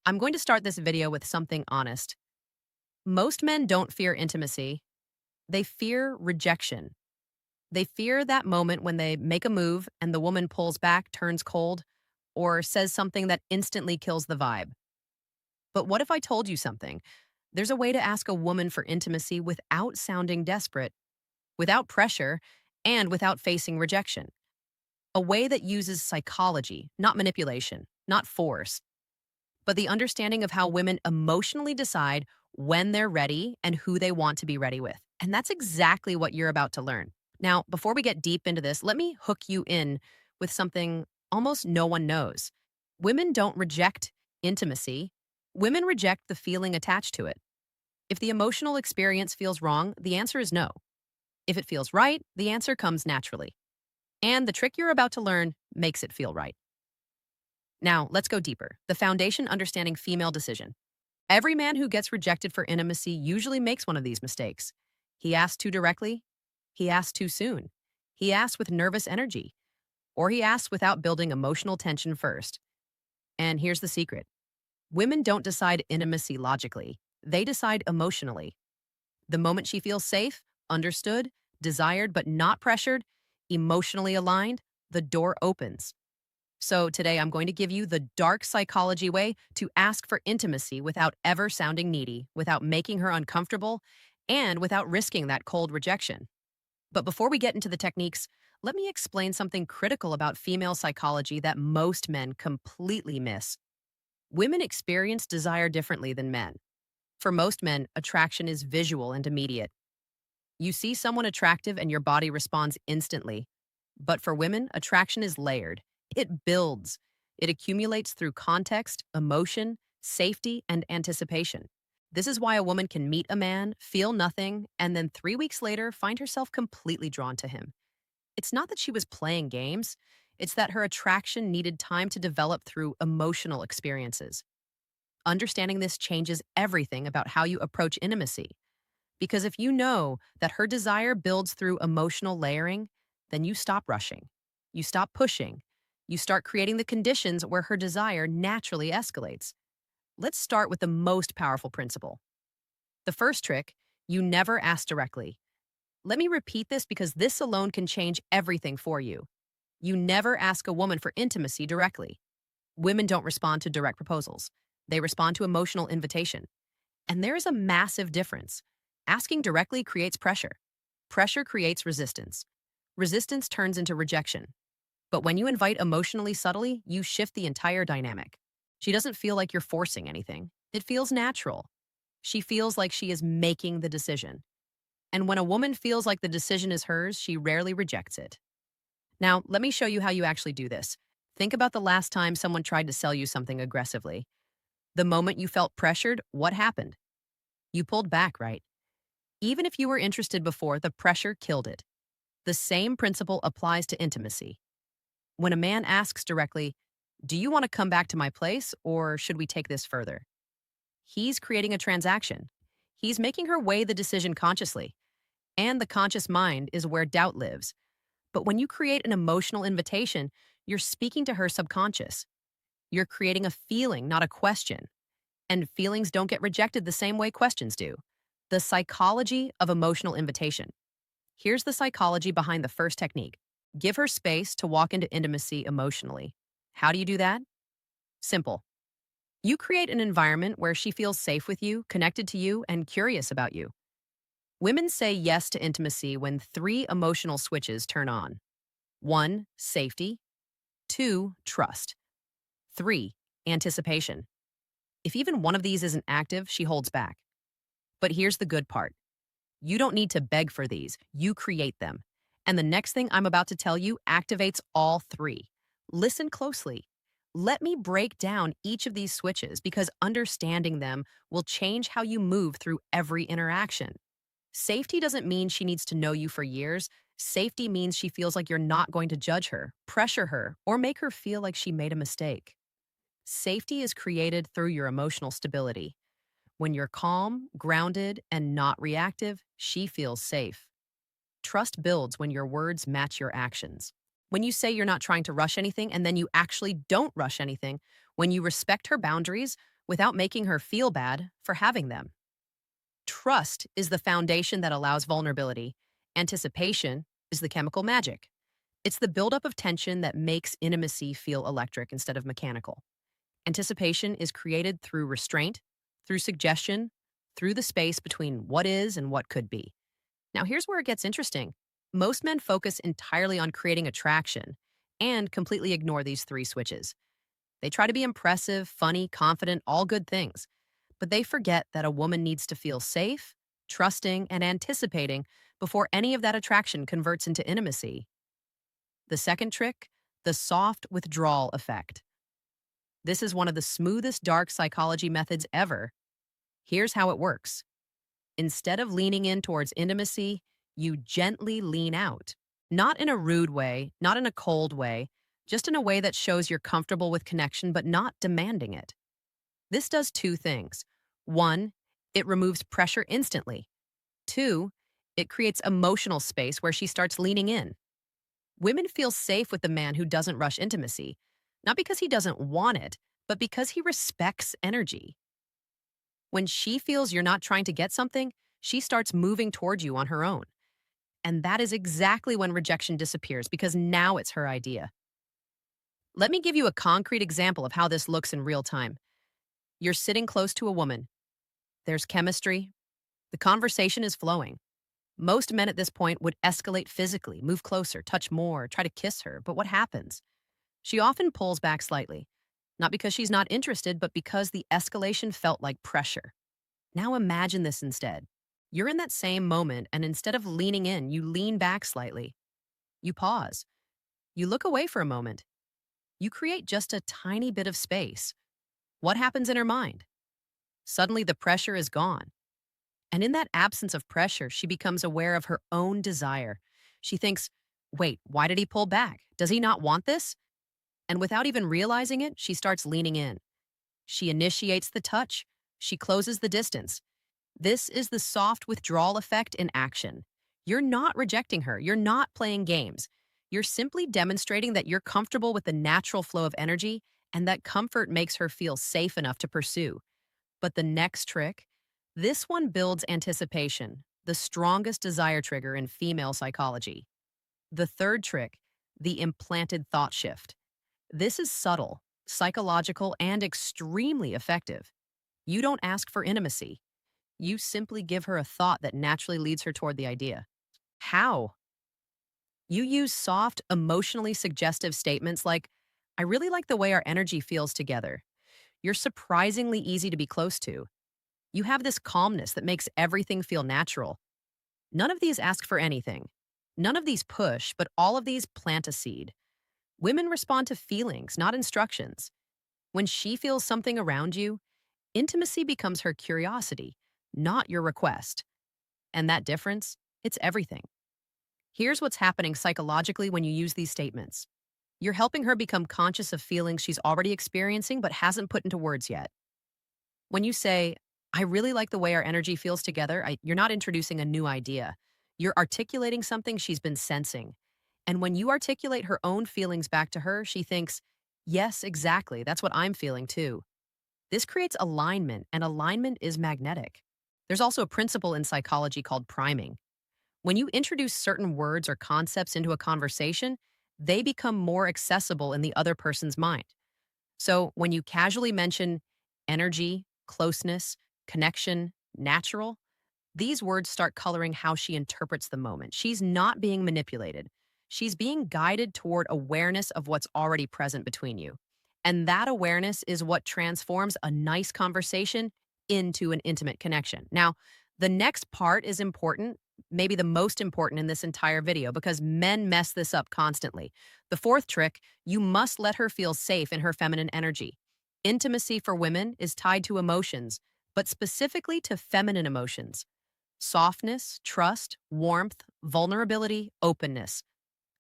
I'm going to start this video with something honest. Most men don't fear intimacy, they fear rejection. They fear that moment when they make a move and the woman pulls back, turns cold, or says something that instantly kills the vibe. But what if I told you something? There's a way to ask a woman for intimacy without sounding desperate, without pressure, and without facing rejection. A way that uses psychology, not manipulation, not force, but the understanding of how women emotionally decide when they're ready and who they want to be ready with. And that's exactly what you're about to learn. Now, before we get deep into this, let me hook you in with something almost no one knows. Women don't reject intimacy, women reject the feeling attached to it. If the emotional experience feels wrong, the answer is no. If it feels right, the answer comes naturally. And the trick you're about to learn makes it feel right. Now, let's go deeper. The foundation understanding female decision. Every man who gets rejected for intimacy usually makes one of these mistakes. He asks too directly, he asks too soon, he asks with nervous energy, or he asks without building emotional tension first. And here's the secret. Women don't decide intimacy logically, they decide emotionally. The moment she feels safe, understood, desired but not pressured, emotionally aligned, the door opens. So today I'm going to give you the dark psychology way to ask for intimacy without ever sounding needy, without making her uncomfortable, and without risking that cold rejection. But before we get into the techniques, let me explain something critical about female psychology that most men completely miss. Women experience desire differently than men. For most men, attraction is visual and immediate. You see someone attractive and your body responds instantly. But for women, attraction is layered. It builds. It accumulates through context, emotion, safety, and anticipation. This is why a woman can meet a man, feel nothing, and then 3 weeks later find herself completely drawn to him. It's not that she was playing games, it's that her attraction needed time to develop through emotional experiences. Understanding this changes everything about how you approach intimacy. Because if you know that her desire builds through emotional layering, then you stop rushing. You stop pushing. You start creating the conditions where her desire naturally escalates. Let's start with the most powerful principle. The first trick, you never ask directly. Let me repeat this because this alone can change everything for you. You never ask a woman for intimacy directly. Women don't respond to direct proposals. They respond to emotional invitation. And there is a massive difference. Asking directly creates pressure. Pressure creates resistance. Resistance turns into rejection. But when you invite emotionally subtly, you shift the entire dynamic. She doesn't feel like you're forcing anything. It feels natural. She feels like she is making the decision. And when a woman feels like the decision is hers, she rarely rejects it. Now, let me show you how you actually do this. Think about the last time someone tried to sell you something aggressively. The moment you felt pressured, what happened? You pulled back, right? Even if you were interested before, the pressure killed it. The same principle applies to intimacy. When a man asks directly, "Do you want to come back to my place or should we take this further?" He's creating a transaction. He's making her weigh the decision consciously. And the conscious mind is where doubt lives. But when you create an emotional invitation, you're speaking to her subconscious. You're creating a feeling, not a question. And feelings don't get rejected the same way questions do. The psychology of emotional invitation. Here's the psychology behind the first technique. Give her space to walk into intimacy emotionally. How do you do that? Simple. You create an environment where she feels safe with you, connected to you, and curious about you. Women say yes to intimacy when three emotional switches turn on. 1, safety. 2, trust. 3, anticipation. If even one of these isn't active, she holds back. But here's the good part. You don't need to beg for these. You create them. And the next thing I'm about to tell you activates all three. Listen closely. Let me break down each of these switches because understanding them will change how you move through every interaction. Safety doesn't mean she needs to know you for years. Safety means she feels like you're not going to judge her, pressure her, or make her feel like she made a mistake. Safety is created through your emotional stability. When you're calm, grounded, and not reactive, she feels safe. Trust builds when your words match your actions. When you say you're not trying to rush anything and then you actually don't rush anything, when you respect her boundaries, without making her feel bad for having them. Trust is the foundation that allows vulnerability. Anticipation is the chemical magic. It's the buildup of tension that makes intimacy feel electric instead of mechanical. Anticipation is created through restraint, through suggestion, through the space between what is and what could be. Now, here's where it gets interesting. Most men focus entirely on creating attraction and completely ignore these three switches. They try to be impressive, funny, confident, all good things. But they forget that a woman needs to feel safe, trusting, and anticipating before any of that attraction converts into intimacy. The second trick, the soft withdrawal effect. This is one of the smoothest dark psychology methods ever. Here's how it works. Instead of leaning in towards intimacy, you gently lean out. Not in a rude way, not in a cold way, just in a way that shows you're comfortable with connection but not demanding it. This does two things. One, it removes pressure instantly. Two, it creates emotional space where she starts leaning in. Women feel safe with the man who doesn't rush intimacy, not because he doesn't want it, but because he respects energy. When she feels you're not trying to get something, she starts moving toward you on her own. And that is exactly when rejection disappears, because now it's her idea. Let me give you a concrete example of how this looks in real time. You're sitting close to a woman. There's chemistry. The conversation is flowing. Most men at this point would escalate physically, move closer, touch more, try to kiss her. But what happens? She often pulls back slightly, not because she's not interested, but because the escalation felt like pressure. Now imagine this instead. You're in that same moment, and instead of leaning in, you lean back slightly. You pause. You look away for a moment. You create just a tiny bit of space. What happens in her mind? Suddenly, the pressure is gone. And in that absence of pressure, she becomes aware of her own desire. She thinks, wait, why did he pull back? Does he not want this? And without even realizing it, she starts leaning in. She initiates the touch. She closes the distance. This is the soft withdrawal effect in action. You're not rejecting her. You're not playing games. You're simply demonstrating that you're comfortable with the natural flow of energy, and that comfort makes her feel safe enough to pursue. But the next trick, this one builds anticipation, the strongest desire trigger in female psychology. The third trick, the implanted thought shift. This is subtle, psychological, and extremely effective. You don't ask for intimacy. You simply give her a thought that naturally leads her toward the idea. How? You use soft, emotionally suggestive statements like, I really like the way our energy feels together. You're surprisingly easy to be close to. You have this calmness that makes everything feel natural. None of these ask for anything. None of these push, but all of these plant a seed. Women respond to feelings, not instructions. When she feels something around you, intimacy becomes her curiosity, not your request. And that difference, it's everything. Here's what's happening psychologically when you use these statements. You're helping her become conscious of feelings she's already experiencing but hasn't put into words yet. When you say, I really like the way our energy feels together, you're not introducing a new idea. You're articulating something she's been sensing. And when you articulate her own feelings back to her, she thinks, yes, exactly, that's what I'm feeling too. This creates alignment, and alignment is magnetic. There's also a principle in psychology called priming. When you introduce certain words or concepts into a conversation, they become more accessible in the other person's mind. So when you casually mention energy, closeness, connection, natural, these words start coloring how she interprets the moment. She's not being manipulated. She's being guided toward awareness of what's already present between you. And that awareness is what transforms a nice conversation into an intimate connection. Now, the next part is important, maybe the most important in this entire video, because men mess this up constantly. The fourth trick, you must let her feel safe in her feminine energy. Intimacy for women is tied to emotions, but specifically to feminine emotions. Softness, trust, warmth, vulnerability, openness.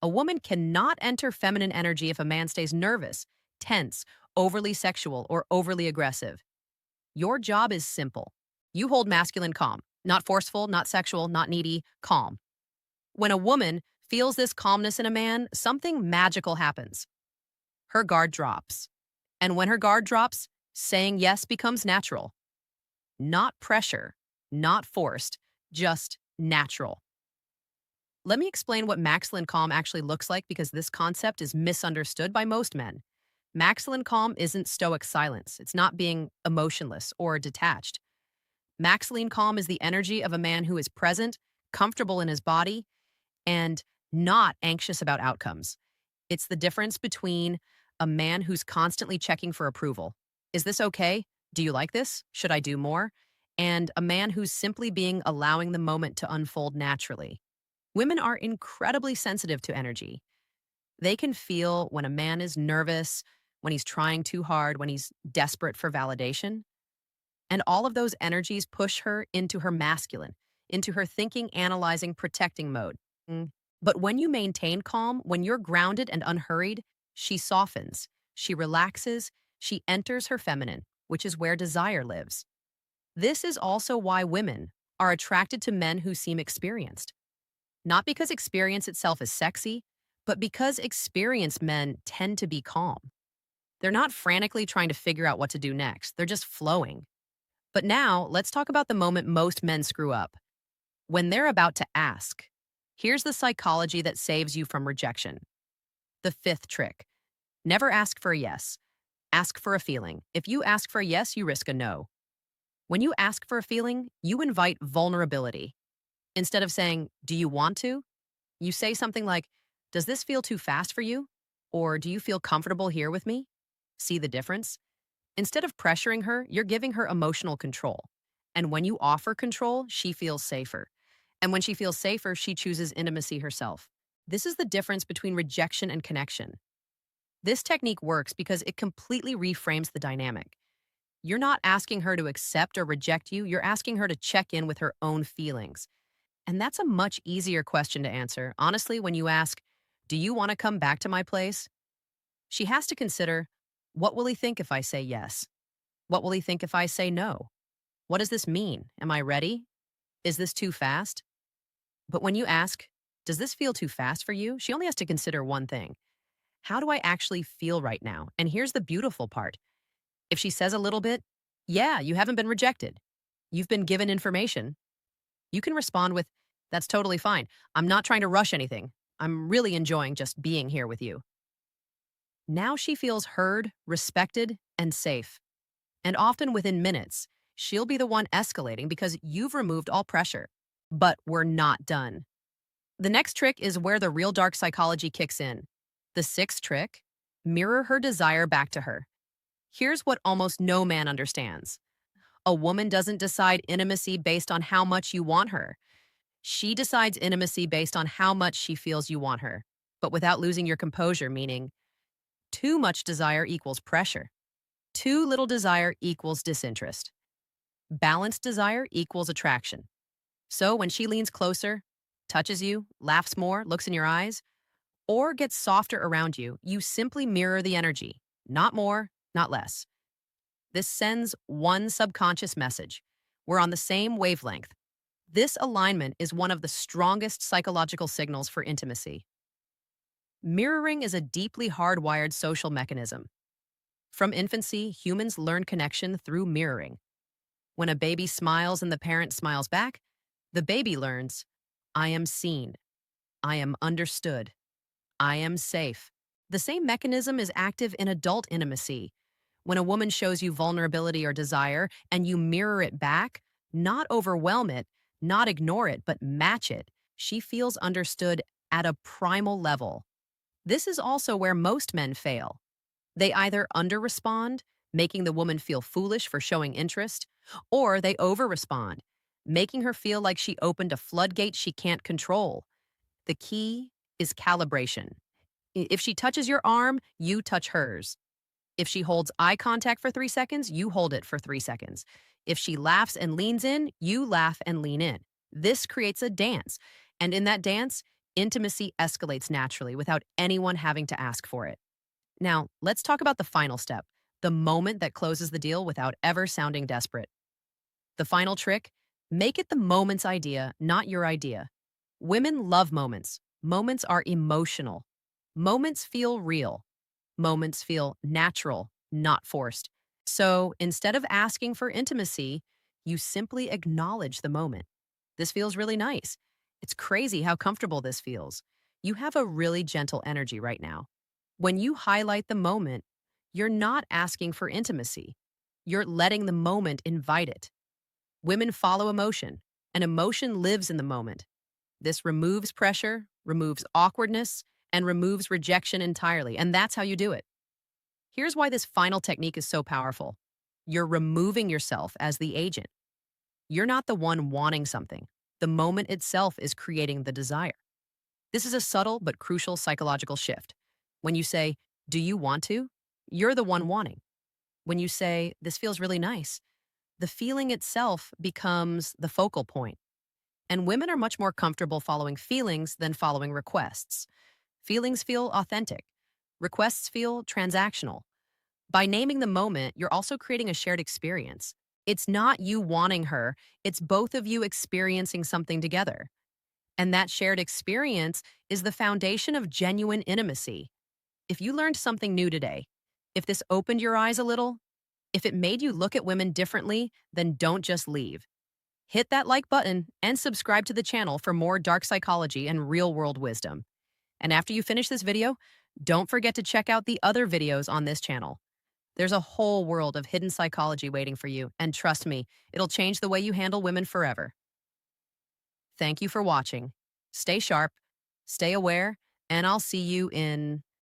A woman cannot enter feminine energy if a man stays nervous, tense, overly sexual, or overly aggressive. Your job is simple. You hold masculine calm, not forceful, not sexual, not needy, calm. When a woman feels this calmness in a man, something magical happens. Her guard drops. And when her guard drops, Saying yes becomes natural, not pressure, not forced, just natural. Let me explain what maxillin calm actually looks like because this concept is misunderstood by most men. Maxillin calm isn't stoic silence. It's not being emotionless or detached. Maxillin calm is the energy of a man who is present, comfortable in his body, and not anxious about outcomes. It's the difference between a man who's constantly checking for approval. Is this okay? Do you like this? Should I do more? And a man who's simply being allowing the moment to unfold naturally. Women are incredibly sensitive to energy. They can feel when a man is nervous, when he's trying too hard, when he's desperate for validation. And all of those energies push her into her masculine, into her thinking, analyzing, protecting mode. Mm. But when you maintain calm, when you're grounded and unhurried, she softens, she relaxes, she enters her feminine, which is where desire lives. This is also why women are attracted to men who seem experienced. Not because experience itself is sexy, but because experienced men tend to be calm. They're not frantically trying to figure out what to do next, they're just flowing. But now, let's talk about the moment most men screw up. When they're about to ask. Here's the psychology that saves you from rejection. The fifth trick. Never ask for a yes. Ask for a feeling. If you ask for a yes, you risk a no. When you ask for a feeling, you invite vulnerability. Instead of saying, "Do you want to?" you say something like, "Does this feel too fast for you?" Or, "Do you feel comfortable here with me?" See the difference? Instead of pressuring her, you're giving her emotional control. And when you offer control, she feels safer. And when she feels safer, she chooses intimacy herself. This is the difference between rejection and connection. This technique works because it completely reframes the dynamic. You're not asking her to accept or reject you, you're asking her to check in with her own feelings. And that's a much easier question to answer. Honestly, when you ask, "Do you want to come back to my place?" she has to consider, what will he think if I say yes? What will he think if I say no? What does this mean? Am I ready? Is this too fast? But when you ask, "Does this feel too fast for you?" she only has to consider one thing. How do I actually feel right now? And here's the beautiful part. If she says a little bit, yeah, you haven't been rejected. You've been given information. You can respond with, "That's totally fine. I'm not trying to rush anything. I'm really enjoying just being here with you." Now she feels heard, respected, and safe. And often within minutes, she'll be the one escalating because you've removed all pressure. But we're not done. The next trick is where the real dark psychology kicks in. The sixth trick, mirror her desire back to her. Here's what almost no man understands. A woman doesn't decide intimacy based on how much you want her. She decides intimacy based on how much she feels you want her, but without losing your composure, meaning too much desire equals pressure. Too little desire equals disinterest. Balanced desire equals attraction. So when she leans closer, touches you, laughs more, looks in your eyes, or gets softer around you, you simply mirror the energy. Not more, not less. This sends one subconscious message. We're on the same wavelength. This alignment is one of the strongest psychological signals for intimacy. Mirroring is a deeply hardwired social mechanism. From infancy, humans learn connection through mirroring. When a baby smiles and the parent smiles back, the baby learns, "I am seen. I am understood. I am safe." The same mechanism is active in adult intimacy. When a woman shows you vulnerability or desire and you mirror it back, not overwhelm it, not ignore it, but match it, she feels understood at a primal level. This is also where most men fail. They either underrespond, making the woman feel foolish for showing interest, or they overrespond, making her feel like she opened a floodgate she can't control. The key is calibration. If she touches your arm, you touch hers. If she holds eye contact for 3 seconds, you hold it for 3 seconds. If she laughs and leans in, you laugh and lean in. This creates a dance. And in that dance, intimacy escalates naturally without anyone having to ask for it. Now, let's talk about the final step, the moment that closes the deal without ever sounding desperate. The final trick, make it the moment's idea, not your idea. Women love moments. Moments are emotional. Moments feel real. Moments feel natural, not forced. So instead of asking for intimacy, you simply acknowledge the moment. This feels really nice. It's crazy how comfortable this feels. You have a really gentle energy right now. When you highlight the moment, you're not asking for intimacy. You're letting the moment invite it. Women follow emotion, and emotion lives in the moment. This removes pressure, removes awkwardness, and removes rejection entirely. And that's how you do it. Here's why this final technique is so powerful. You're removing yourself as the agent. You're not the one wanting something. The moment itself is creating the desire. This is a subtle but crucial psychological shift. When you say, "Do you want to?" you're the one wanting. When you say, "This feels really nice," the feeling itself becomes the focal point. And women are much more comfortable following feelings than following requests. Feelings feel authentic. Requests feel transactional. By naming the moment, you're also creating a shared experience. It's not you wanting her, it's both of you experiencing something together. And that shared experience is the foundation of genuine intimacy. If you learned something new today, if this opened your eyes a little, if it made you look at women differently, then don't just leave. Hit that like button and subscribe to the channel for more dark psychology and real world wisdom. And after you finish this video, don't forget to check out the other videos on this channel. There's a whole world of hidden psychology waiting for you, and trust me, it'll change the way you handle women forever. Thank you for watching. Stay sharp, stay aware, and I'll see you in